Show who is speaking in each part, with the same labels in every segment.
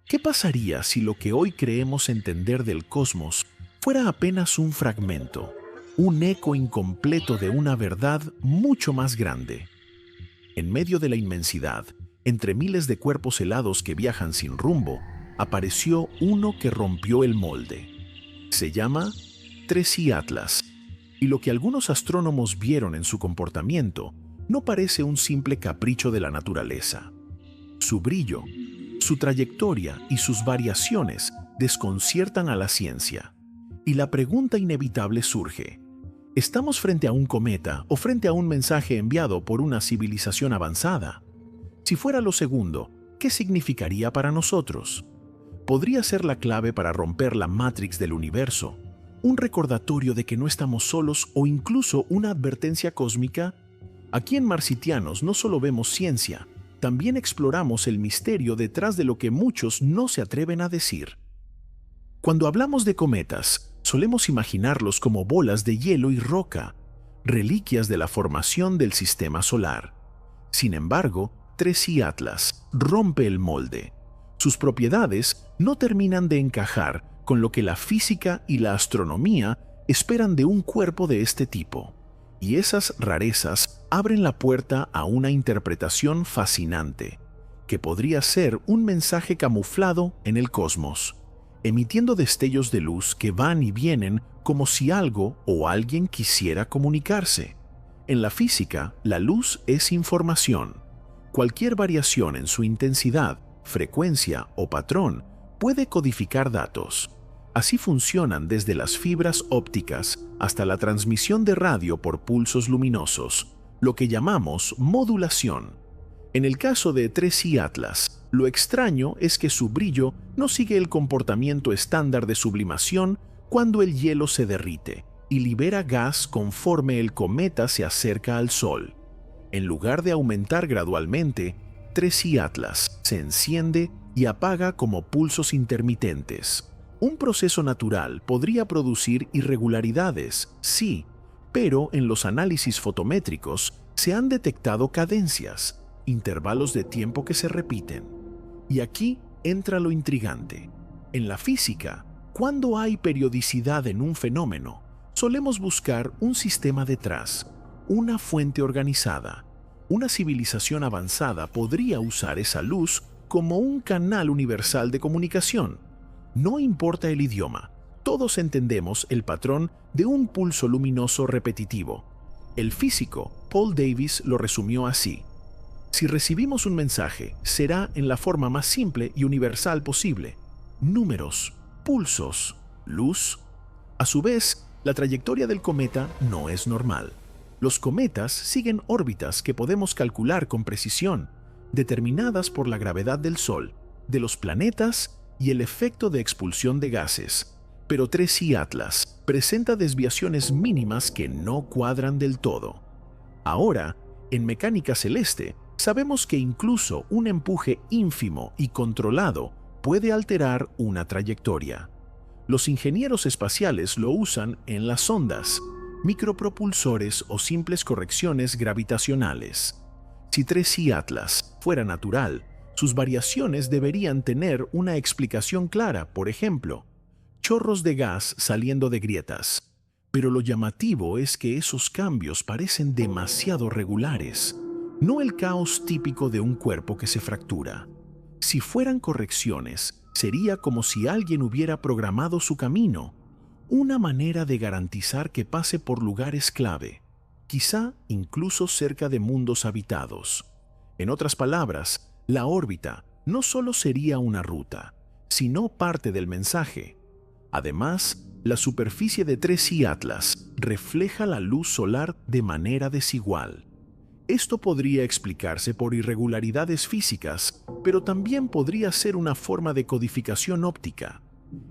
Speaker 1: ¿Qué pasaría si lo que hoy creemos entender del cosmos fuera apenas un fragmento, un eco incompleto de una verdad mucho más grande? En medio de la inmensidad, entre miles de cuerpos helados que viajan sin rumbo, apareció uno que rompió el molde. Se llama 3i Atlas, y lo que algunos astrónomos vieron en su comportamiento no parece un simple capricho de la naturaleza. Su brillo, su trayectoria y sus variaciones desconciertan a la ciencia. Y la pregunta inevitable surge: ¿estamos frente a un cometa o frente a un mensaje enviado por una civilización avanzada? Si fuera lo segundo, ¿qué significaría para nosotros? ¿Podría ser la clave para romper la Matrix del universo? ¿Un recordatorio de que no estamos solos o incluso una advertencia cósmica? Aquí en Marsitianos no solo vemos ciencia, también exploramos el misterio detrás de lo que muchos no se atreven a decir. Cuando hablamos de cometas, solemos imaginarlos como bolas de hielo y roca, reliquias de la formación del sistema solar. Sin embargo, 3i Atlas rompe el molde. Sus propiedades no terminan de encajar con lo que la física y la astronomía esperan de un cuerpo de este tipo. Y esas rarezas abren la puerta a una interpretación fascinante, que podría ser un mensaje camuflado en el cosmos, emitiendo destellos de luz que van y vienen como si algo o alguien quisiera comunicarse. En la física, la luz es información. Cualquier variación en su intensidad, frecuencia o patrón puede codificar datos. Así funcionan desde las fibras ópticas hasta la transmisión de radio por pulsos luminosos, lo que llamamos modulación. En el caso de 3i Atlas, lo extraño es que su brillo no sigue el comportamiento estándar de sublimación cuando el hielo se derrite y libera gas conforme el cometa se acerca al Sol. En lugar de aumentar gradualmente, 3i Atlas se enciende y apaga como pulsos intermitentes. Un proceso natural podría producir irregularidades, sí, pero en los análisis fotométricos se han detectado cadencias, intervalos de tiempo que se repiten. Y aquí entra lo intrigante. En la física, cuando hay periodicidad en un fenómeno, solemos buscar un sistema detrás, una fuente organizada. Una civilización avanzada podría usar esa luz como un canal universal de comunicación. No importa el idioma, todos entendemos el patrón de un pulso luminoso repetitivo. El físico Paul Davies lo resumió así: si recibimos un mensaje, será en la forma más simple y universal posible. Números, pulsos, luz. A su vez, la trayectoria del cometa no es normal. Los cometas siguen órbitas que podemos calcular con precisión, determinadas por la gravedad del Sol, de los planetas y el efecto de expulsión de gases. Pero 3i Atlas presenta desviaciones mínimas que no cuadran del todo. Ahora, en mecánica celeste, sabemos que incluso un empuje ínfimo y controlado puede alterar una trayectoria. Los ingenieros espaciales lo usan en las ondas, micropropulsores o simples correcciones gravitacionales. Si 3i Atlas fuera natural, sus variaciones deberían tener una explicación clara, por ejemplo, chorros de gas saliendo de grietas. Pero lo llamativo es que esos cambios parecen demasiado regulares, no el caos típico de un cuerpo que se fractura. Si fueran correcciones, sería como si alguien hubiera programado su camino, una manera de garantizar que pase por lugares clave, quizá incluso cerca de mundos habitados. En otras palabras, la órbita no solo sería una ruta, sino parte del mensaje. Además, la superficie de 3i Atlas refleja la luz solar de manera desigual. Esto podría explicarse por irregularidades físicas, pero también podría ser una forma de codificación óptica.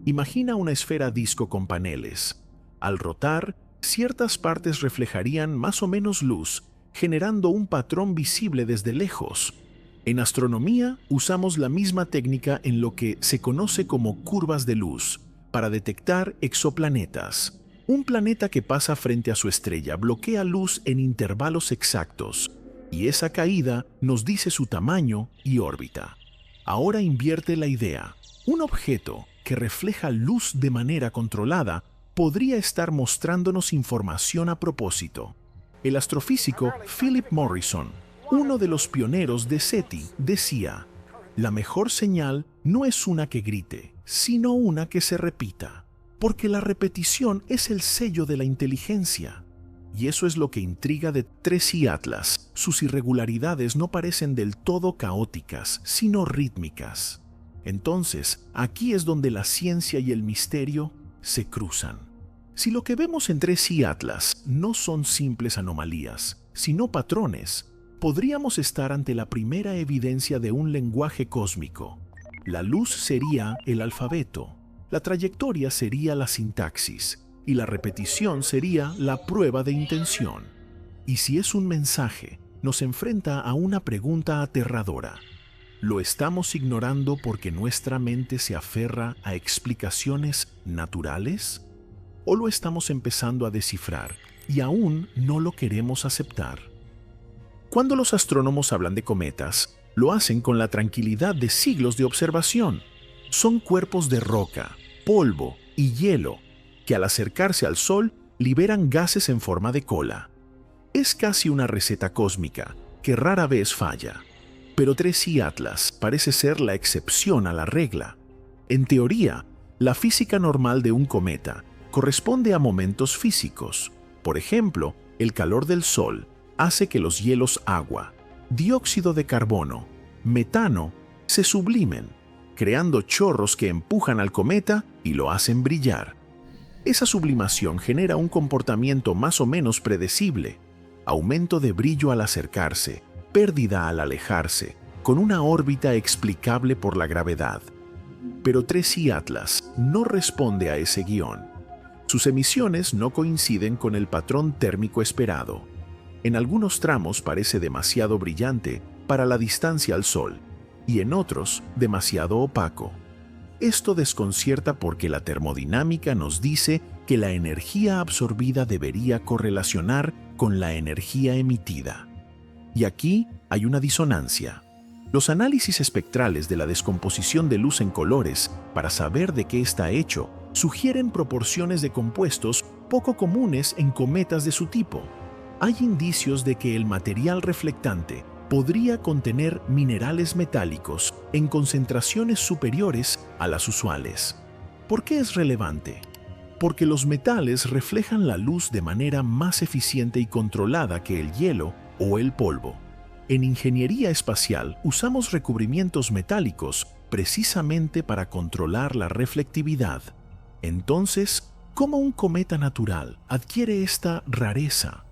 Speaker 1: Imagina una esfera disco con paneles. Al rotar, ciertas partes reflejarían más o menos luz, generando un patrón visible desde lejos. En astronomía, usamos la misma técnica en lo que se conoce como curvas de luz, para detectar exoplanetas. Un planeta que pasa frente a su estrella bloquea luz en intervalos exactos, y esa caída nos dice su tamaño y órbita. Ahora invierte la idea. Un objeto que refleja luz de manera controlada podría estar mostrándonos información a propósito. El astrofísico Philip Morrison, uno de los pioneros de SETI, decía: la mejor señal no es una que grite, sino una que se repita, porque la repetición es el sello de la inteligencia. Y eso es lo que intriga de 3i Atlas. Sus irregularidades no parecen del todo caóticas, sino rítmicas. Entonces, aquí es donde la ciencia y el misterio se cruzan. Si lo que vemos en 3i Atlas no son simples anomalías, sino patrones, podríamos estar ante la primera evidencia de un lenguaje cósmico. La luz sería el alfabeto, la trayectoria sería la sintaxis, y la repetición sería la prueba de intención. Y si es un mensaje, nos enfrenta a una pregunta aterradora. ¿Lo estamos ignorando porque nuestra mente se aferra a explicaciones naturales? ¿O lo estamos empezando a descifrar y aún no lo queremos aceptar? Cuando los astrónomos hablan de cometas, lo hacen con la tranquilidad de siglos de observación. Son cuerpos de roca, polvo y hielo que al acercarse al Sol liberan gases en forma de cola. Es casi una receta cósmica que rara vez falla. Pero 3i Atlas parece ser la excepción a la regla. En teoría, la física normal de un cometa corresponde a momentos físicos. Por ejemplo, el calor del Sol hace que los hielos agua, dióxido de carbono, metano se sublimen, creando chorros que empujan al cometa y lo hacen brillar. Esa sublimación genera un comportamiento más o menos predecible: aumento de brillo al acercarse, pérdida al alejarse, con una órbita explicable por la gravedad. Pero 3i Atlas no responde a ese guión. Sus emisiones no coinciden con el patrón térmico esperado. En algunos tramos parece demasiado brillante para la distancia al Sol, y en otros demasiado opaco. Esto desconcierta porque la termodinámica nos dice que la energía absorbida debería correlacionar con la energía emitida. Y aquí hay una disonancia. Los análisis espectrales de la descomposición de luz en colores para saber de qué está hecho sugieren proporciones de compuestos poco comunes en cometas de su tipo. Hay indicios de que el material reflectante podría contener minerales metálicos en concentraciones superiores a las usuales. ¿Por qué es relevante? Porque los metales reflejan la luz de manera más eficiente y controlada que el hielo o el polvo. En ingeniería espacial usamos recubrimientos metálicos precisamente para controlar la reflectividad. Entonces, ¿cómo un cometa natural adquiere esta rareza?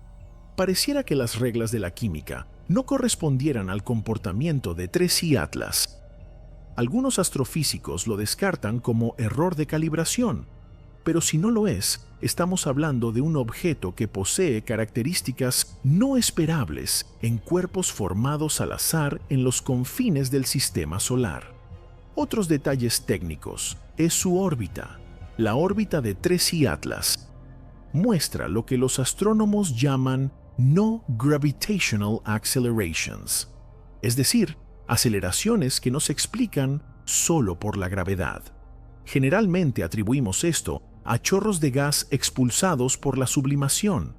Speaker 1: Pareciera que las reglas de la química no correspondieran al comportamiento de 3i Atlas. Algunos astrofísicos lo descartan como error de calibración, pero si no lo es, estamos hablando de un objeto que posee características no esperables en cuerpos formados al azar en los confines del sistema solar. Otros detalles técnicos es su órbita. La órbita de 3i Atlas muestra lo que los astrónomos llaman no gravitational accelerations, es decir, aceleraciones que no se explican solo por la gravedad. Generalmente atribuimos esto a chorros de gas expulsados por la sublimación,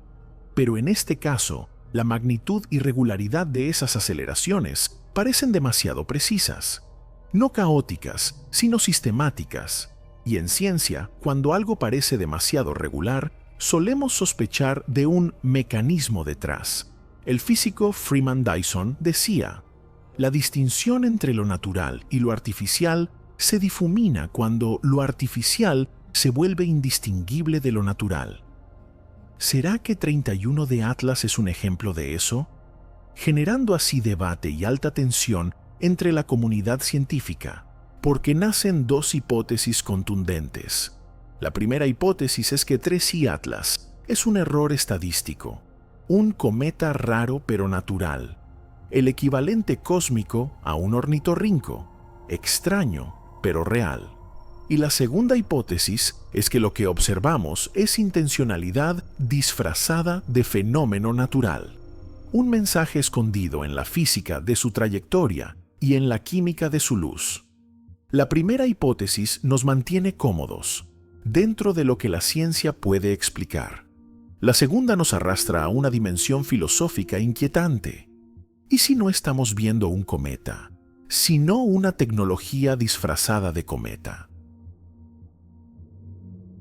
Speaker 1: pero en este caso, la magnitud y regularidad de esas aceleraciones parecen demasiado precisas, no caóticas, sino sistemáticas. Y en ciencia, cuando algo parece demasiado regular, solemos sospechar de un mecanismo detrás. El físico Freeman Dyson decía: la distinción entre lo natural y lo artificial se difumina cuando lo artificial se vuelve indistinguible de lo natural. ¿Será que 31 de Atlas es un ejemplo de eso? Generando así debate y alta tensión entre la comunidad científica, porque nacen dos hipótesis contundentes. La primera hipótesis es que 3i Atlas es un error estadístico, un cometa raro pero natural, el equivalente cósmico a un ornitorrinco, extraño pero real. Y la segunda hipótesis es que lo que observamos es intencionalidad disfrazada de fenómeno natural, un mensaje escondido en la física de su trayectoria y en la química de su luz. La primera hipótesis nos mantiene cómodos, dentro de lo que la ciencia puede explicar. La segunda nos arrastra a una dimensión filosófica inquietante. ¿Y si no estamos viendo un cometa, sino una tecnología disfrazada de cometa?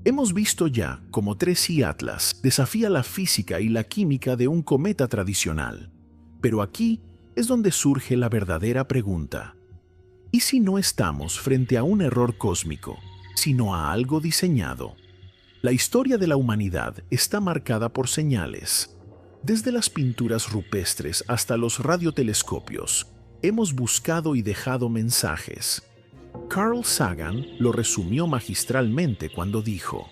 Speaker 1: Hemos visto ya cómo 3I Atlas desafía la física y la química de un cometa tradicional, pero aquí es donde surge la verdadera pregunta. ¿Y si no estamos frente a un error cósmico, sino a algo diseñado? La historia de la humanidad está marcada por señales. Desde las pinturas rupestres hasta los radiotelescopios, hemos buscado y dejado mensajes. Carl Sagan lo resumió magistralmente cuando dijo: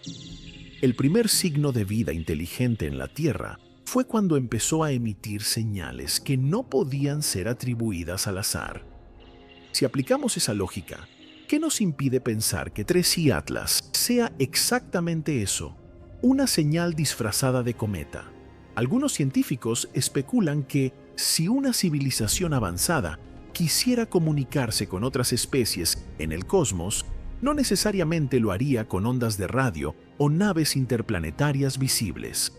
Speaker 1: el primer signo de vida inteligente en la Tierra fue cuando empezó a emitir señales que no podían ser atribuidas al azar. Si aplicamos esa lógica, ¿qué nos impide pensar que 3I Atlas sea exactamente eso, una señal disfrazada de cometa? Algunos científicos especulan que si una civilización avanzada quisiera comunicarse con otras especies en el cosmos, no necesariamente lo haría con ondas de radio o naves interplanetarias visibles.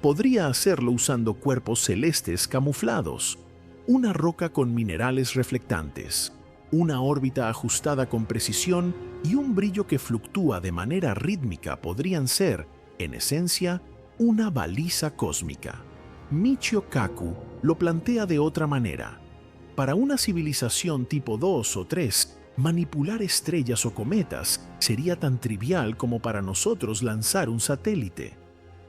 Speaker 1: Podría hacerlo usando cuerpos celestes camuflados, una roca con minerales reflectantes, una órbita ajustada con precisión y un brillo que fluctúa de manera rítmica podrían ser, en esencia, una baliza cósmica. Michio Kaku lo plantea de otra manera. Para una civilización tipo 2 o 3, manipular estrellas o cometas sería tan trivial como para nosotros lanzar un satélite.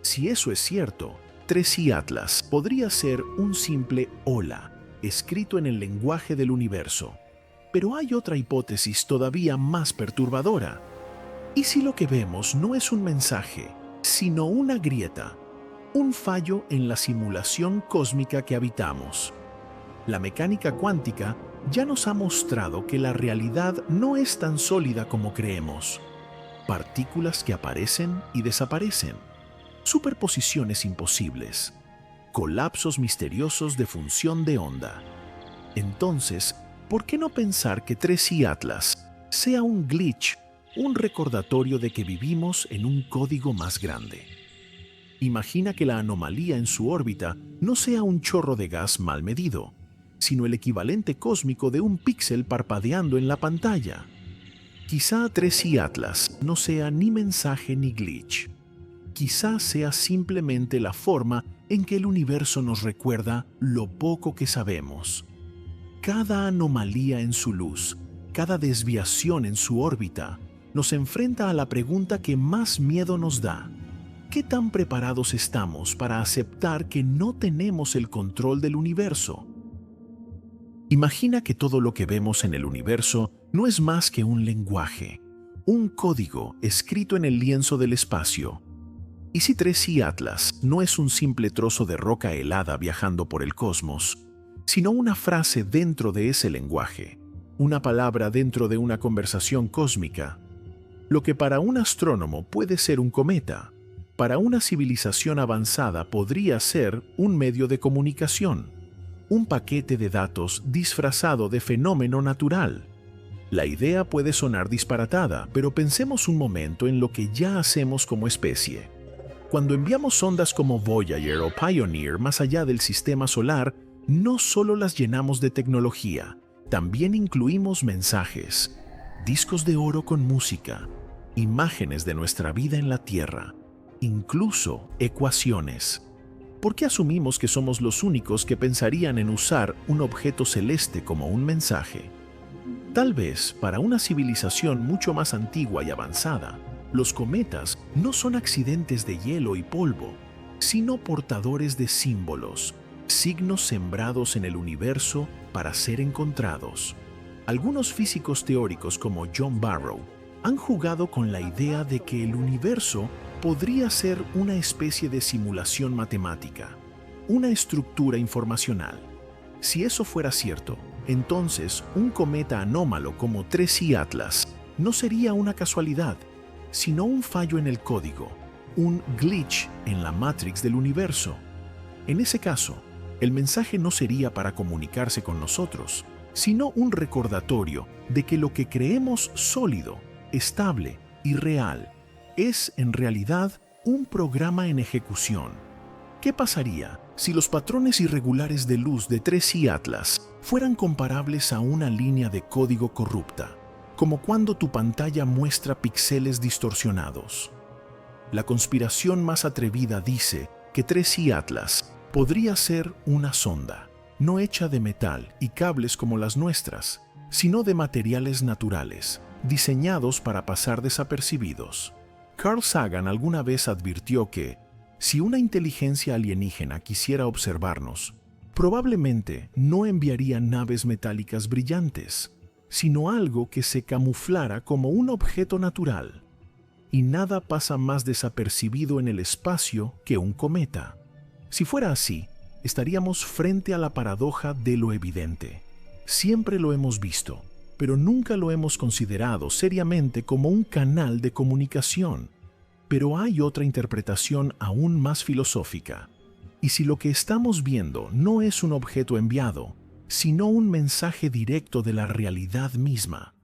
Speaker 1: Si eso es cierto, 3I Atlas podría ser un simple hola, escrito en el lenguaje del universo. Pero hay otra hipótesis todavía más perturbadora. ¿Y si lo que vemos no es un mensaje, sino una grieta, un fallo en la simulación cósmica que habitamos? La mecánica cuántica ya nos ha mostrado que la realidad no es tan sólida como creemos. Partículas que aparecen y desaparecen, superposiciones imposibles, colapsos misteriosos de función de onda. Entonces, ¿por qué no pensar que 3I Atlas sea un glitch, un recordatorio de que vivimos en un código más grande? Imagina que la anomalía en su órbita no sea un chorro de gas mal medido, sino el equivalente cósmico de un píxel parpadeando en la pantalla. Quizá 3I Atlas no sea ni mensaje ni glitch. Quizá sea simplemente la forma en que el universo nos recuerda lo poco que sabemos. Cada anomalía en su luz, cada desviación en su órbita, nos enfrenta a la pregunta que más miedo nos da. ¿Qué tan preparados estamos para aceptar que no tenemos el control del universo? Imagina que todo lo que vemos en el universo no es más que un lenguaje, un código escrito en el lienzo del espacio. ¿Y si 3I Atlas no es un simple trozo de roca helada viajando por el cosmos, sino una frase dentro de ese lenguaje, una palabra dentro de una conversación cósmica? Lo que para un astrónomo puede ser un cometa, para una civilización avanzada podría ser un medio de comunicación, un paquete de datos disfrazado de fenómeno natural. La idea puede sonar disparatada, pero pensemos un momento en lo que ya hacemos como especie. Cuando enviamos sondas como Voyager o Pioneer más allá del sistema solar, no solo las llenamos de tecnología, también incluimos mensajes, discos de oro con música, imágenes de nuestra vida en la Tierra, incluso ecuaciones. ¿Por qué asumimos que somos los únicos que pensarían en usar un objeto celeste como un mensaje? Tal vez, para una civilización mucho más antigua y avanzada, los cometas no son accidentes de hielo y polvo, sino portadores de símbolos, signos sembrados en el universo para ser encontrados. Algunos físicos teóricos como John Barrow han jugado con la idea de que el universo podría ser una especie de simulación matemática, una estructura informacional. Si eso fuera cierto, entonces un cometa anómalo como 3I Atlas no sería una casualidad, sino un fallo en el código, un glitch en la matrix del universo. En ese caso, el mensaje no sería para comunicarse con nosotros, sino un recordatorio de que lo que creemos sólido, estable y real es en realidad un programa en ejecución. ¿Qué pasaría si los patrones irregulares de luz de 3i Atlas fueran comparables a una línea de código corrupta, como cuando tu pantalla muestra píxeles distorsionados? La conspiración más atrevida dice que 3i Atlas podría ser una sonda, no hecha de metal y cables como las nuestras, sino de materiales naturales, diseñados para pasar desapercibidos. Carl Sagan alguna vez advirtió que, si una inteligencia alienígena quisiera observarnos, probablemente no enviaría naves metálicas brillantes, sino algo que se camuflara como un objeto natural. Y nada pasa más desapercibido en el espacio que un cometa. Si fuera así, estaríamos frente a la paradoja de lo evidente. Siempre lo hemos visto, pero nunca lo hemos considerado seriamente como un canal de comunicación. Pero hay otra interpretación aún más filosófica. Y si lo que estamos viendo no es un objeto enviado, sino un mensaje directo de la realidad misma,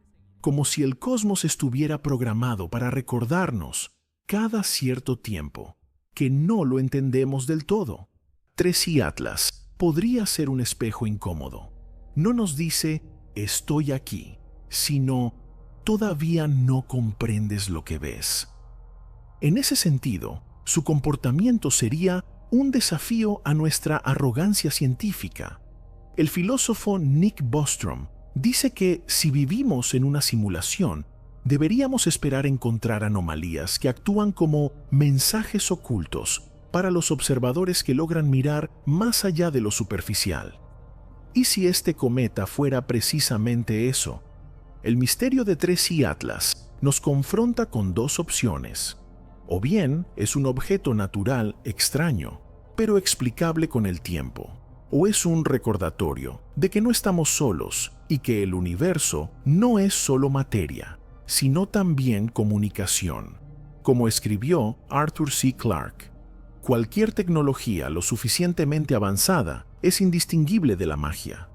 Speaker 1: como si el cosmos estuviera programado para recordarnos, cada cierto tiempo, que no lo entendemos del todo. 3i Atlas podría ser un espejo incómodo. No nos dice, estoy aquí, sino, todavía no comprendes lo que ves. En ese sentido, su comportamiento sería un desafío a nuestra arrogancia científica. El filósofo Nick Bostrom dice que si vivimos en una simulación, deberíamos esperar encontrar anomalías que actúan como mensajes ocultos para los observadores que logran mirar más allá de lo superficial. ¿Y si este cometa fuera precisamente eso? El misterio de 3i Atlas nos confronta con dos opciones. O bien es un objeto natural extraño, pero explicable con el tiempo. O es un recordatorio de que no estamos solos y que el universo no es solo materia, sino también comunicación. Como escribió Arthur C. Clarke, cualquier tecnología lo suficientemente avanzada es indistinguible de la magia.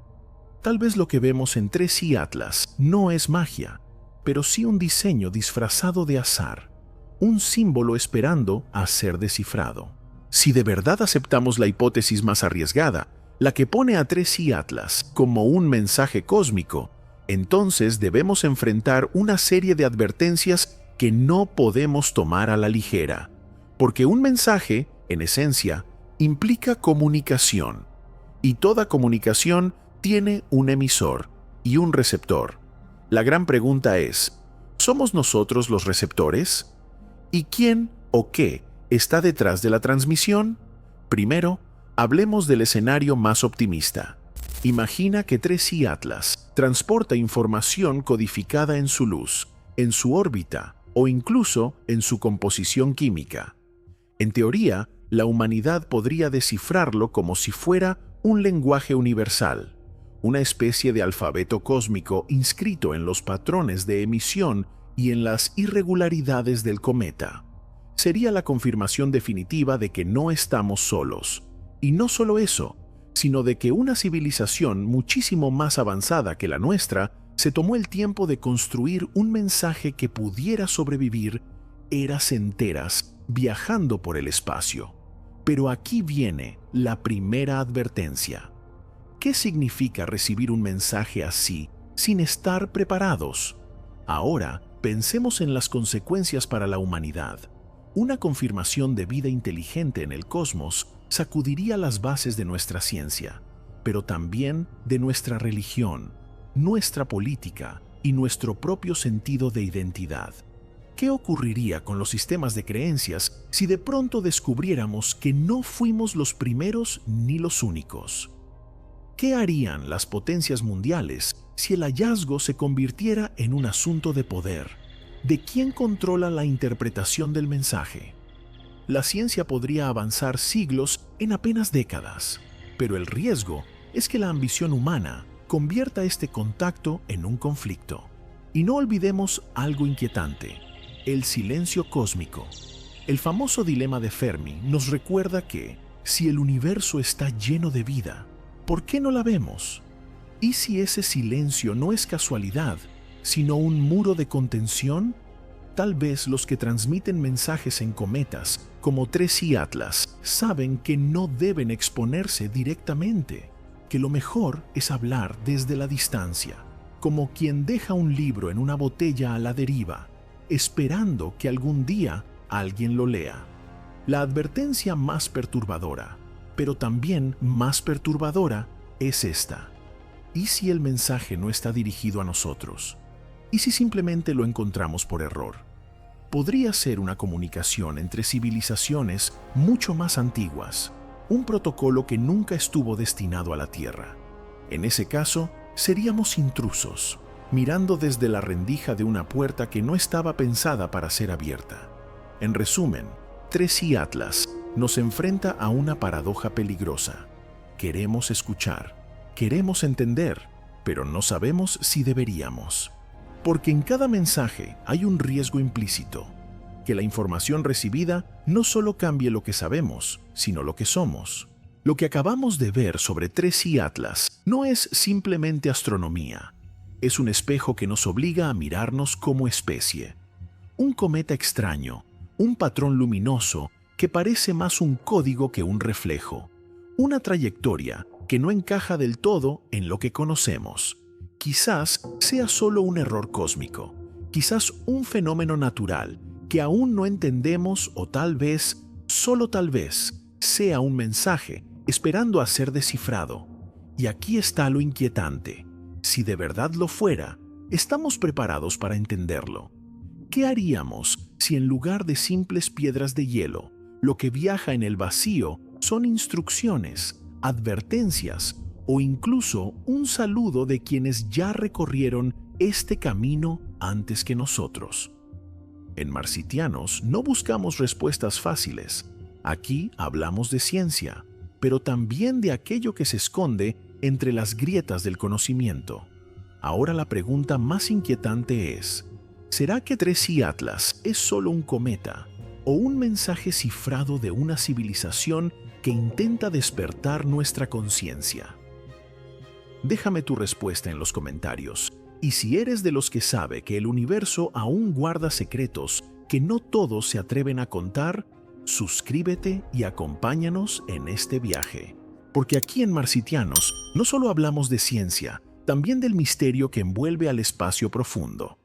Speaker 1: Tal vez lo que vemos en 3i Atlas no es magia, pero sí un diseño disfrazado de azar, un símbolo esperando a ser descifrado. Si de verdad aceptamos la hipótesis más arriesgada, la que pone a 3i Atlas como un mensaje cósmico, entonces debemos enfrentar una serie de advertencias que no podemos tomar a la ligera, porque un mensaje, en esencia, implica comunicación, y toda comunicación tiene un emisor y un receptor. La gran pregunta es, ¿somos nosotros los receptores? ¿Y quién o qué está detrás de la transmisión? Primero, hablemos del escenario más optimista. Imagina que 3i Atlas transporta información codificada en su luz, en su órbita o incluso en su composición química. En teoría, la humanidad podría descifrarlo como si fuera un lenguaje universal, una especie de alfabeto cósmico inscrito en los patrones de emisión y en las irregularidades del cometa. Sería la confirmación definitiva de que no estamos solos. Y no solo eso, sino de que una civilización muchísimo más avanzada que la nuestra se tomó el tiempo de construir un mensaje que pudiera sobrevivir eras enteras viajando por el espacio. Pero aquí viene la primera advertencia. ¿Qué significa recibir un mensaje así sin estar preparados? Ahora, pensemos en las consecuencias para la humanidad. Una confirmación de vida inteligente en el cosmos sacudiría las bases de nuestra ciencia, pero también de nuestra religión, nuestra política y nuestro propio sentido de identidad. ¿Qué ocurriría con los sistemas de creencias si de pronto descubriéramos que no fuimos los primeros ni los únicos? ¿Qué harían las potencias mundiales si el hallazgo se convirtiera en un asunto de poder? ¿De quién controla la interpretación del mensaje? La ciencia podría avanzar siglos en apenas décadas, pero el riesgo es que la ambición humana convierta este contacto en un conflicto. Y no olvidemos algo inquietante: el silencio cósmico. El famoso dilema de Fermi nos recuerda que, si el universo está lleno de vida, ¿por qué no la vemos? ¿Y si ese silencio no es casualidad, sino un muro de contención? Tal vez los que transmiten mensajes en cometas, como 3i Atlas, saben que no deben exponerse directamente, que lo mejor es hablar desde la distancia, como quien deja un libro en una botella a la deriva, esperando que algún día alguien lo lea. La advertencia más perturbadora, pero también más perturbadora, es esta. ¿Y si el mensaje no está dirigido a nosotros? ¿Y si simplemente lo encontramos por error? Podría ser una comunicación entre civilizaciones mucho más antiguas, un protocolo que nunca estuvo destinado a la Tierra. En ese caso, seríamos intrusos, mirando desde la rendija de una puerta que no estaba pensada para ser abierta. En resumen, 3i Atlas nos enfrenta a una paradoja peligrosa. Queremos escuchar, queremos entender, pero no sabemos si deberíamos. Porque en cada mensaje hay un riesgo implícito, que la información recibida no solo cambie lo que sabemos, sino lo que somos. Lo que acabamos de ver sobre 3i Atlas no es simplemente astronomía, es un espejo que nos obliga a mirarnos como especie. Un cometa extraño, un patrón luminoso que parece más un código que un reflejo, una trayectoria que no encaja del todo en lo que conocemos. Quizás sea solo un error cósmico, quizás un fenómeno natural que aún no entendemos o tal vez, solo tal vez, sea un mensaje esperando a ser descifrado. Y aquí está lo inquietante. Si de verdad lo fuera, ¿estamos preparados para entenderlo? ¿Qué haríamos si en lugar de simples piedras de hielo, lo que viaja en el vacío son instrucciones, advertencias o incluso un saludo de quienes ya recorrieron este camino antes que nosotros? En Marcianos no buscamos respuestas fáciles. Aquí hablamos de ciencia, pero también de aquello que se esconde entre las grietas del conocimiento. Ahora la pregunta más inquietante es, ¿será que 3i Atlas es solo un cometa o un mensaje cifrado de una civilización que intenta despertar nuestra conciencia? Déjame tu respuesta en los comentarios. Y si eres de los que sabe que el universo aún guarda secretos que no todos se atreven a contar, suscríbete y acompáñanos en este viaje. Porque aquí en Marcianos no solo hablamos de ciencia, también del misterio que envuelve al espacio profundo.